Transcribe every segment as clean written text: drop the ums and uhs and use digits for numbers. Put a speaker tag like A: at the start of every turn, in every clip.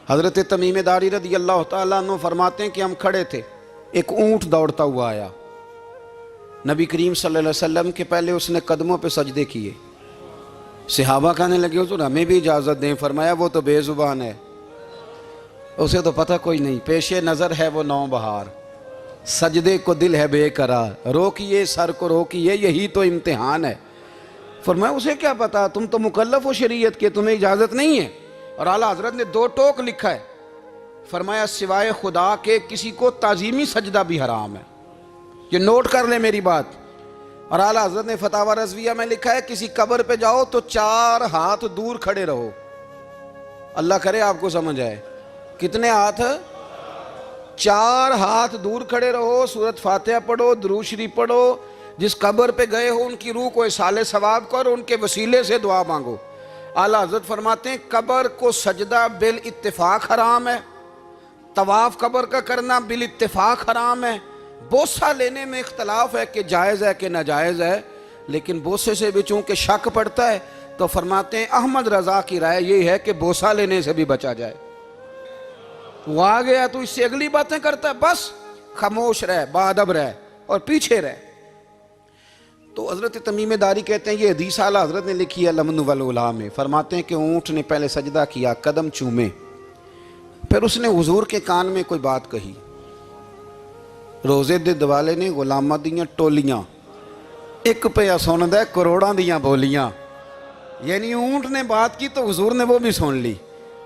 A: حضرت تمیم داری رضی اللہ تعالیٰ عنہ فرماتے ہیں کہ ہم کھڑے تھے، ایک اونٹ دوڑتا ہوا آیا، نبی کریم صلی اللہ علیہ وسلم کے پہلے اس نے قدموں پہ سجدے کیے، صحابہ کہنے لگے حضور ہمیں بھی اجازت دیں، فرمایا وہ تو بے زبان ہے، اسے تو پتہ کوئی نہیں، پیش نظر ہے وہ نو بہار، سجدے کو دل ہے بے قرار، روکیے سر کو روکیے یہی تو امتحان ہے۔ فرمایا اسے کیا پتا، تم تو مکلف ہو شریعت کے، تمہیں اجازت نہیں ہے۔ اور اعلیٰ حضرت نے 2 ٹوک لکھا ہے، فرمایا سوائے خدا کے کسی کو تعظیمی سجدہ بھی حرام ہے، یہ نوٹ کر لیں میری بات۔ اور اعلیٰ حضرت نے فتاوی رضویہ میں لکھا ہے کسی قبر پہ جاؤ تو 4 ہاتھ دور کھڑے رہو، اللہ کرے آپ کو سمجھ آئے، کتنے ہاتھ؟ 4 ہاتھ دور کھڑے رہو، سورۃ فاتحہ پڑھو، درود شریف پڑھو، جس قبر پہ گئے ہو ان کی روح کو اصال ثواب کرو، ان کے وسیلے سے دعا مانگو۔ اعلیٰ حضرت فرماتے ہیں قبر کو سجدہ بالاتفاق حرام ہے، طواف قبر کا کرنا بالاتفاق حرام ہے، بوسہ لینے میں اختلاف ہے کہ جائز ہے کہ ناجائز ہے، لیکن بوسے سے بھی چونکہ شک پڑتا ہے تو فرماتے ہیں احمد رضا کی رائے یہ ہے کہ بوسہ لینے سے بھی بچا جائے۔ وہ آ گیا تو اس سے اگلی باتیں کرتا ہے، بس خاموش رہ، باادب رہ اور پیچھے رہ۔ تو حضرت تمیم داری کہتے ہیں یہ حدیث اعلیٰ حضرت نے لکھی ہے لمن والعلا میں، فرماتے ہیں کہ اونٹ نے پہلے سجدہ کیا، قدم چومے، پھر اس نے حضور کے کان میں کوئی بات کہی، روزے دے دوالے نے غلامہ دیاں ٹولیاں، ایک پہ سن دے کروڑاں دیاں بولیاں، یعنی اونٹ نے بات کی تو حضور نے وہ بھی سن لی۔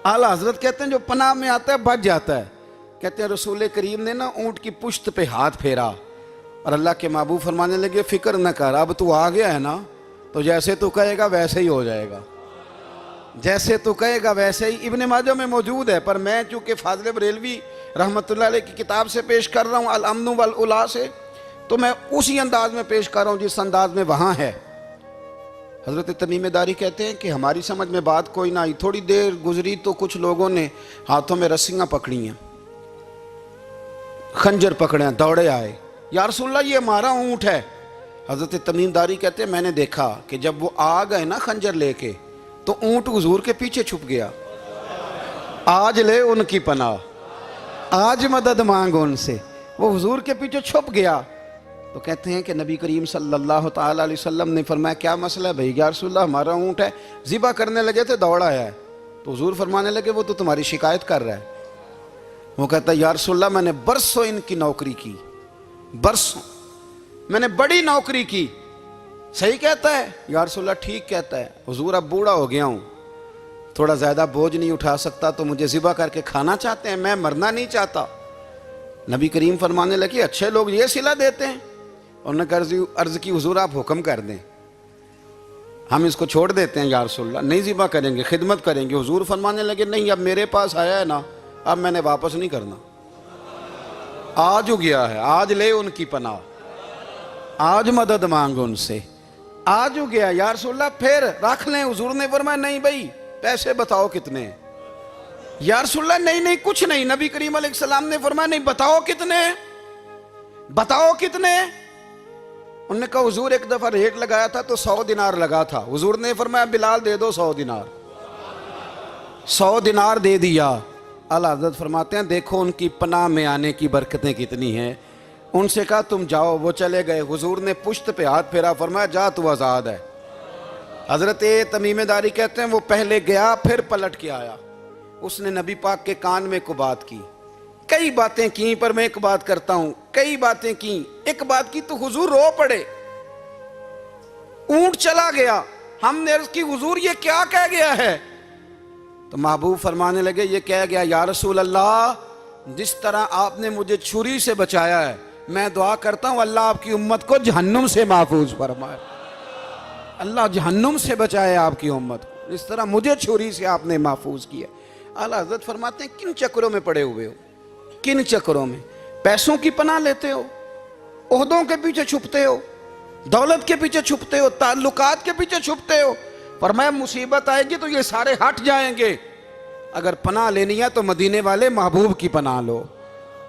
A: اعلیٰ حضرت کہتے ہیں جو پناہ میں آتا ہے بچ جاتا ہے، کہتے ہیں رسول کریم نے نا اونٹ کی پشت پہ ہاتھ پھیرا اور اللہ کے محبوب فرمانے لگے فکر نہ کر، اب تو آ گیا ہے نا تو جیسے تو کہے گا ویسے ہی ہو جائے گا، جیسے تو کہے گا ویسے ہی۔ ابن ماجہ میں موجود ہے، پر میں چونکہ فاضل بریلوی رحمۃ اللہ علیہ کی کتاب سے پیش کر رہا ہوں الامن والعلا سے، تو میں اسی انداز میں پیش کر رہا ہوں جس انداز میں وہاں ہے۔ حضرت تمیم داری کہتے ہیں کہ ہماری سمجھ میں بات کوئی نہ آئی، تھوڑی دیر گزری تو کچھ لوگوں نے ہاتھوں میں رسیاں پکڑی ہیں، خنجر پکڑے ہیں، دوڑے آئے، یا رسول اللہ یہ ہمارا اونٹ ہے۔ حضرت تمیم داری کہتے ہیں میں نے دیکھا کہ جب وہ آ گئے نا خنجر لے کے تو اونٹ حضور کے پیچھے چھپ گیا، آج لے ان کی پناہ، آج مدد مانگ ان سے، وہ حضور کے پیچھے چھپ گیا۔ تو کہتے ہیں کہ نبی کریم صلی اللہ تعالیٰ علیہ وسلم نے فرمایا کیا مسئلہ ہے بھائی؟ یا رسول اللہ ہمارا اونٹ ہے، ذبح کرنے لگے تھے دوڑا ہے، تو حضور فرمانے لگے وہ تو تمہاری شکایت کر رہا ہے۔ وہ کہتا ہے یا رسول اللہ میں نے برسوں ان کی نوکری کی، برسوں میں نے بڑی نوکری کی، صحیح کہتا ہے؟ یا رسول اللہ ٹھیک کہتا ہے، حضور اب بوڑھا ہو گیا ہوں، تھوڑا زیادہ بوجھ نہیں اٹھا سکتا تو مجھے ذبح کر کے کھانا چاہتے ہیں، میں مرنا نہیں چاہتا۔ نبی کریم فرمانے لگے اچھے لوگ یہ صلہ دیتے ہیں، انہوں نے عرض کی حضور آپ حکم کر دیں، ہم اس کو چھوڑ دیتے ہیں یا رسول اللہ، نہیں ذبح کریں گے، خدمت کریں گے۔ حضور فرمانے لگے نہیں اب میرے پاس آیا ہے نا، اب میں نے واپس نہیں کرنا، آج ہو گیا ہے، آج لے ان کی پناہ، آج مدد مانگ ان سے، آج ہو گیا یا رسول اللہ پھر رکھ لیں۔ حضور نے فرمایا نہیں بھائی پیسے بتاؤ کتنے ہیں؟ یا رسول اللہ نہیں کچھ نہیں۔ نبی کریم علیہ السلام نے فرمایا نہیں بتاؤ کتنے، بتاؤ کتنے؟ انہوں نے کہا حضور ایک دفعہ ریٹ لگایا تھا تو 100 دینار لگا تھا، حضور نے فرمایا بلال دے دو 100 دینار، 100 دینار دے دیا۔ اعلیٰ حضرت فرماتے ہیں دیکھو ان کی پناہ میں آنے کی برکتیں کتنی ہیں۔ ان سے کہا تم جاؤ، وہ چلے گئے، حضور نے پشت پہ ہاتھ پھیرا، فرمایا جا تو آزاد ہے۔ حضرت تمیم داری کہتے ہیں وہ پہلے گیا پھر پلٹ کے آیا، اس نے نبی پاک کے کان میں کو بات کی، کئی باتیں کی، پر میں ایک بات کرتا ہوں، کئی باتیں کی، ایک بات کی تو حضور رو پڑے، اونٹ چلا گیا، ہم نے عرض کی حضور یہ کیا کہہ گیا ہے؟ تو محبوب فرمانے لگے یہ کہہ گیا یا رسول اللہ جس طرح آپ نے مجھے چھری سے بچایا ہے میں دعا کرتا ہوں اللہ آپ کی امت کو جہنم سے محفوظ فرمائے، اللہ جہنم سے بچائے آپ کی امت کو، اس طرح مجھے چھری سے آپ نے محفوظ کیا۔ اعلیٰ حضرت فرماتے ہیں کن چکروں میں پڑے ہوئے ہو، کن چکروں میں؟ پیسوں کی پناہ لیتے ہو، عہدوں کے پیچھے چھپتے ہو، دولت کے پیچھے چھپتے ہو، تعلقات کے پیچھے چھپتے ہو، فرمایا مصیبت آئے گی تو یہ سارے ہٹ جائیں گے۔ اگر پناہ لینی ہے تو مدینے والے محبوب کی پناہ لو،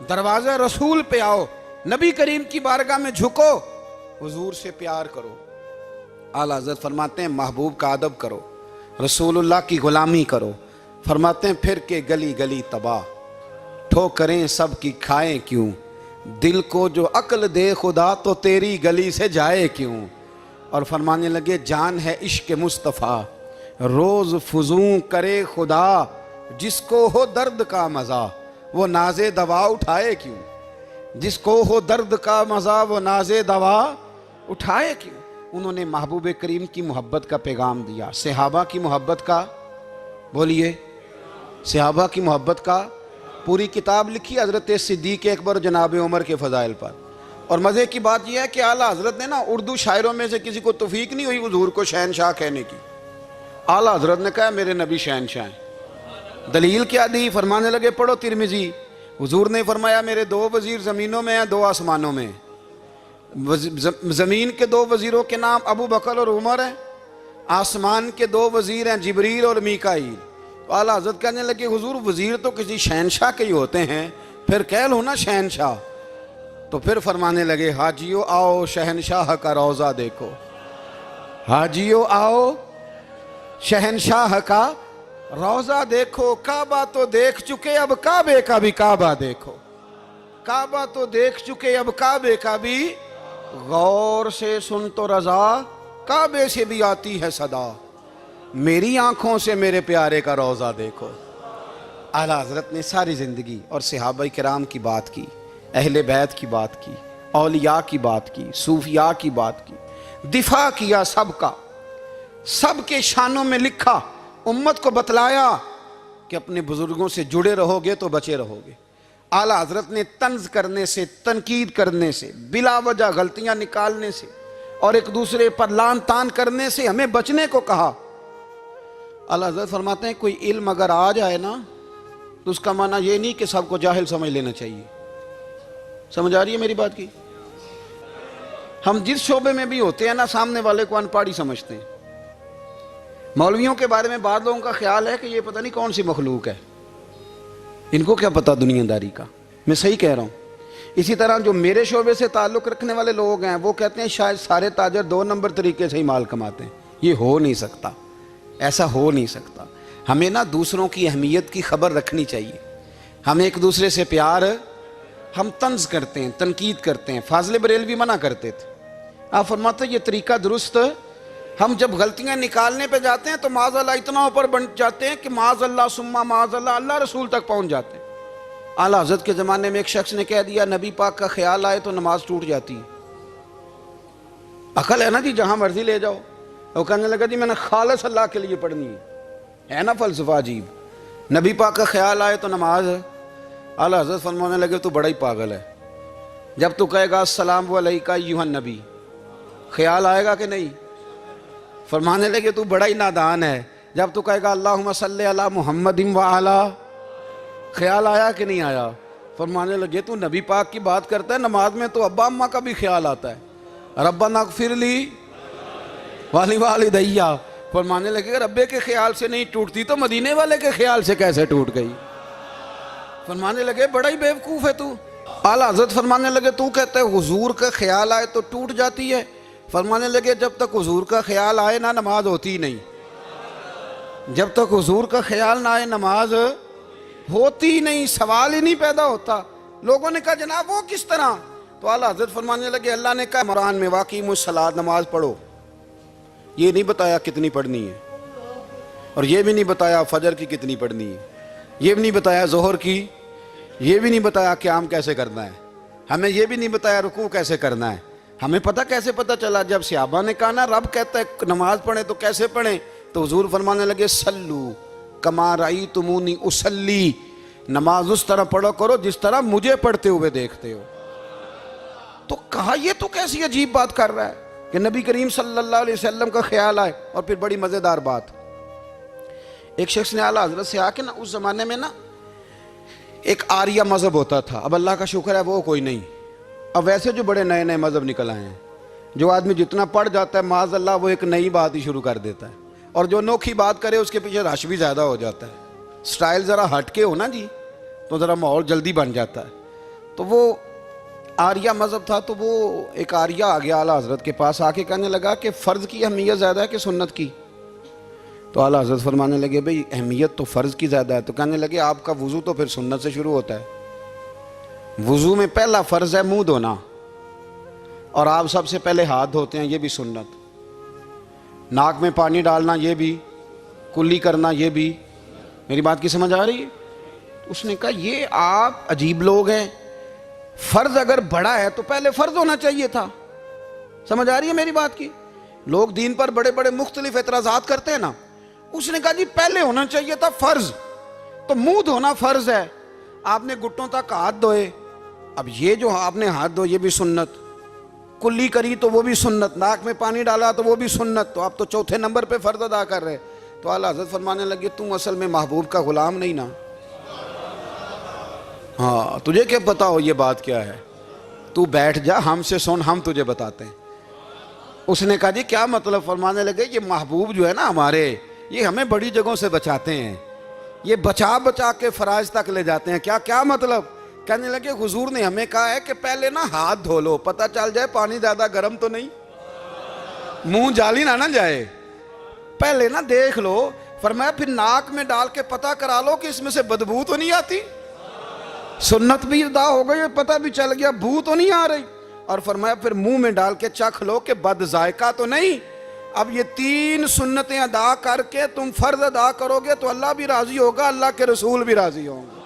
A: دروازہ رسول پہ آؤ، نبی کریم کی بارگاہ میں جھکو، حضور سے پیار کرو۔ اعلیٰ حضرت فرماتے ہیں محبوب کا ادب کرو، رسول اللہ کی غلامی کرو۔ فرماتے ہیں پھر کے گلی گلی تباہ، ٹھوکریں سب کی کھائیں کیوں، دل کو جو عقل دے خدا تو تیری گلی سے جائے کیوں۔ اور فرمانے لگے جان ہے عشق مصطفیٰ، روز فزوں کرے خدا، جس کو ہو درد کا مزہ وہ ناز دوا اٹھائے کیوں، جس کو ہو درد کا مزہ وہ ناز دوا اٹھائے کیوں۔ انہوں نے محبوب کریم کی محبت کا پیغام دیا، صحابہ کی محبت کا، بولیے، صحابہ کی محبت کا پوری کتاب لکھی حضرت صدیق اکبر جناب عمر کے فضائل پر۔ اور مزے کی بات یہ ہے کہ اعلیٰ حضرت نے نا اردو شاعروں میں سے کسی کو توفیق نہیں ہوئی حضور کو شہنشاہ کہنے کی، اعلیٰ حضرت نے کہا میرے نبی شہنشاہ ہیں۔ دلیل کیا دی؟ فرمانے لگے پڑھو ترمذی، حضور نے فرمایا میرے دو وزیر زمینوں میں ہیں، دو آسمانوں میں۔ زمین کے دو وزیروں کے نام ابو بکر اور عمر ہیں، آسمان کے دو وزیر ہیں جبریل اور میکائیل۔ تو اعلیٰ حضرت کہنے لگے حضور وزیر تو کسی شہنشاہ کے ہی ہوتے ہیں، پھر کہہ لو نا شہنشاہ۔ تو پھر فرمانے لگے حاجیو آؤ شہنشاہ کا روضہ دیکھو، حاجیو آؤ شہنشاہ کا روضہ دیکھو، کعبہ تو دیکھ چکے اب کعبے کا بھی کعبہ دیکھو، کعبہ تو دیکھ چکے اب کعبے کا بھی، غور سے سن تو رضا کعبے سے بھی آتی ہے صدا، میری آنکھوں سے میرے پیارے کا روضہ دیکھو۔ اعلیٰ حضرت نے ساری زندگی اور صحابہ کرام کی بات کی، اہل بیت کی بات کی، اولیاء کی بات کی، صوفیاء کی بات کی، دفاع کیا سب کا، سب کے شانوں میں لکھا، امت کو بتلایا کہ اپنے بزرگوں سے جڑے رہو گے تو بچے رہو گے۔ اعلیٰ حضرت نے طنز کرنے سے، تنقید کرنے سے، بلا وجہ غلطیاں نکالنے سے اور ایک دوسرے پر لان تان کرنے سے ہمیں بچنے کو کہا۔ اعلیٰ حضرت فرماتے ہیں کوئی علم اگر آ جائے نا تو اس کا معنی یہ نہیں کہ سب کو جاہل سمجھ لینا چاہیے۔ سمجھ آ رہی ہے میری بات کی؟ ہم جس شعبے میں بھی ہوتے ہیں نا سامنے والے کو ان پڑھ ہی سمجھتے ہیں۔ مولویوں کے بارے میں بعض لوگوں کا خیال ہے کہ یہ پتہ نہیں کون سی مخلوق ہے، ان کو کیا پتہ دنیا داری کا۔ میں صحیح کہہ رہا ہوں۔ اسی طرح جو میرے شعبے سے تعلق رکھنے والے لوگ ہیں وہ کہتے ہیں شاید سارے تاجر دو نمبر طریقے سے ہی مال کماتے ہیں۔ یہ ہو نہیں سکتا، ایسا ہو نہیں سکتا۔ ہمیں نا دوسروں کی اہمیت کی خبر رکھنی چاہیے۔ ہم ایک دوسرے سے پیار، ہم طنز کرتے ہیں، تنقید کرتے ہیں۔ فاضل بریلوی منع کرتے تھے، آپ فرماتے ہیں یہ طریقہ درست، ہم جب غلطیاں نکالنے پہ جاتے ہیں تو معاذ اللہ اتنا اوپر بن جاتے ہیں کہ معاذ اللہ ثم معاذ اللہ اللہ رسول تک پہنچ جاتے ہیں۔ اعلیٰ حضرت کے زمانے میں ایک شخص نے کہہ دیا نبی پاک کا خیال آئے تو نماز ٹوٹ جاتی ہے۔ عقل ہے نا جی، جہاں مرضی لے جاؤ۔ وہ کہنے لگا جی میں نے خالص اللہ کے لیے پڑھنی ہے نا فلسفہ عجیب، نبی پاک کا خیال آئے تو نماز ہے۔ اعلیٰ حضرت فرمانے لگے تو بڑا ہی پاگل ہے، جب تو کہے گا السلام علیکہ ایھا النبی، خیال آئے گا کہ نہیں؟ فرمانے لگے تو بڑا ہی نادان ہے، جب تو کہے گا اللہم صلی علی محمد وعلی، خیال آیا کہ نہیں آیا؟ فرمانے لگے تو نبی پاک کی بات کرتا ہے، نماز میں تو ابا اماں کا بھی خیال آتا ہے، ربنا اغفر لی والی والدیہ۔ فرمانے لگے کہ ربے کے خیال سے نہیں ٹوٹتی تو مدینے والے کے خیال سے کیسے ٹوٹ گئی؟ فرمانے لگے بڑا ہی بیوقوف ہے تو۔ اعلیٰ حضرت فرمانے لگے تو کہتا ہے حضور کا خیال آئے تو ٹوٹ جاتی ہے۔ فرمانے لگے جب تک حضور کا خیال آئے نہ نماز ہوتی ہی نہیں، جب تک حضور کا خیال نہ آئے نماز ہوتی ہی نہیں، سوال ہی نہیں پیدا ہوتا۔ لوگوں نے کہا جناب وہ کس طرح؟ تو اعلیٰ حضرت فرمانے لگے اللہ نے کہا قرآن میں واقعی الصلاۃ، نماز پڑھو، یہ نہیں بتایا کتنی پڑھنی ہے، اور یہ بھی نہیں بتایا فجر کی کتنی پڑھنی ہے، یہ بھی نہیں بتایا ظہر کی، یہ بھی نہیں بتایا قیام کیسے کرنا ہے، ہمیں یہ بھی نہیں بتایا رکوع کیسے کرنا ہے۔ ہمیں پتہ کیسے پتہ چلا؟ جب صحابہ نے کہا نا رب کہتا ہے نماز پڑھیں تو کیسے پڑھیں، تو حضور فرمانے لگے سلو کما رأیتمونی اصلی، نماز اس طرح پڑھو کرو جس طرح مجھے پڑھتے ہوئے دیکھتے ہو۔ تو کہا یہ تو کیسی عجیب بات کر رہا ہے کہ نبی کریم صلی اللہ علیہ وسلم کا خیال آئے۔ اور پھر بڑی مزیدار بات، ایک شخص نے اعلیٰ حضرت سے آ کے نا اس زمانے میں نا ایک آریہ مذہب ہوتا تھا، اب اللہ کا شکر ہے وہ کوئی نہیں، اب ویسے جو بڑے نئے نئے مذہب نکل آئے ہیں، جو آدمی جتنا پڑھ جاتا ہے معاذ اللہ وہ ایک نئی بات ہی شروع کر دیتا ہے، اور جو انوکھی بات کرے اس کے پیچھے رش بھی زیادہ ہو جاتا ہے، سٹائل ذرا ہٹ کے ہو نا جی تو ذرا ماحول جلدی بن جاتا ہے۔ تو وہ آریہ مذہب تھا، تو وہ ایک آریہ آ گیا اعلیٰ حضرت کے پاس، آ کے کہنے لگا کہ فرض کی اہمیت زیادہ ہے کہ سنت کی؟ تو اعلیٰ حضرت فرمانے لگے بھئی اہمیت تو فرض کی زیادہ ہے. تو کہنے لگے آپ کا وضو تو پھر سنت سے شروع ہوتا ہے. وضو میں پہلا فرض ہے منہ دھونا, اور آپ سب سے پہلے ہاتھ دھوتے ہیں, یہ بھی سنت. ناک میں پانی ڈالنا یہ بھی, کلی کرنا یہ بھی. میری بات کی سمجھ آ رہی ہے؟ اس نے کہا یہ آپ عجیب لوگ ہیں, فرض اگر بڑا ہے تو پہلے فرض ہونا چاہیے تھا. سمجھ آ رہی ہے میری بات کی؟ لوگ دین پر بڑے بڑے مختلف اعتراضات کرتے ہیں نا. اس نے کہا جی پہلے ہونا چاہیے تھا فرض. تو منہ دھونا فرض ہے, آپ نے گھٹنوں تک ہاتھ دھوئے, اب یہ جو آپ نے ہاتھ دھوئے یہ بھی سنت, کلی کری تو وہ بھی سنت, ناک میں پانی ڈالا تو وہ بھی سنت, تو آپ تو چوتھے نمبر پہ فرض ادا کر رہے. تو اعلیٰ حضرت فرمانے لگے تم اصل میں محبوب کا غلام نہیں نا. ہاں تجھے کیا پتا ہو یہ بات کیا ہے, تو بیٹھ جا ہم سے سن, ہم تجھے بتاتے ہیں. اس نے کہا جی کیا مطلب؟ فرمانے لگے یہ محبوب جو ہے نا ہمارے, یہ ہمیں بڑی جگہوں سے بچاتے ہیں, یہ بچا بچا کے فرائض تک لے جاتے ہیں. کیا مطلب؟ کہنے لگے حضور نے ہمیں کہا ہے کہ پہلے نا ہاتھ دھو لو, پتہ چل جائے پانی زیادہ گرم تو نہیں, منہ جالی نہ جائے, پہلے نا دیکھ لو. فرمایا پھر ناک میں ڈال کے پتہ کرا لو کہ اس میں سے بدبو تو نہیں آتی. سنت بھی ادا ہو گئی, پتہ بھی چل گیا بو تو نہیں آ رہی. اور فرمایا پھر منہ میں ڈال کے چکھ لو کہ بد ذائقہ تو نہیں. اب یہ 3 سنتیں ادا کر کے تم فرض ادا کرو گے تو اللہ بھی راضی ہوگا, اللہ کے رسول بھی راضی ہوں گے.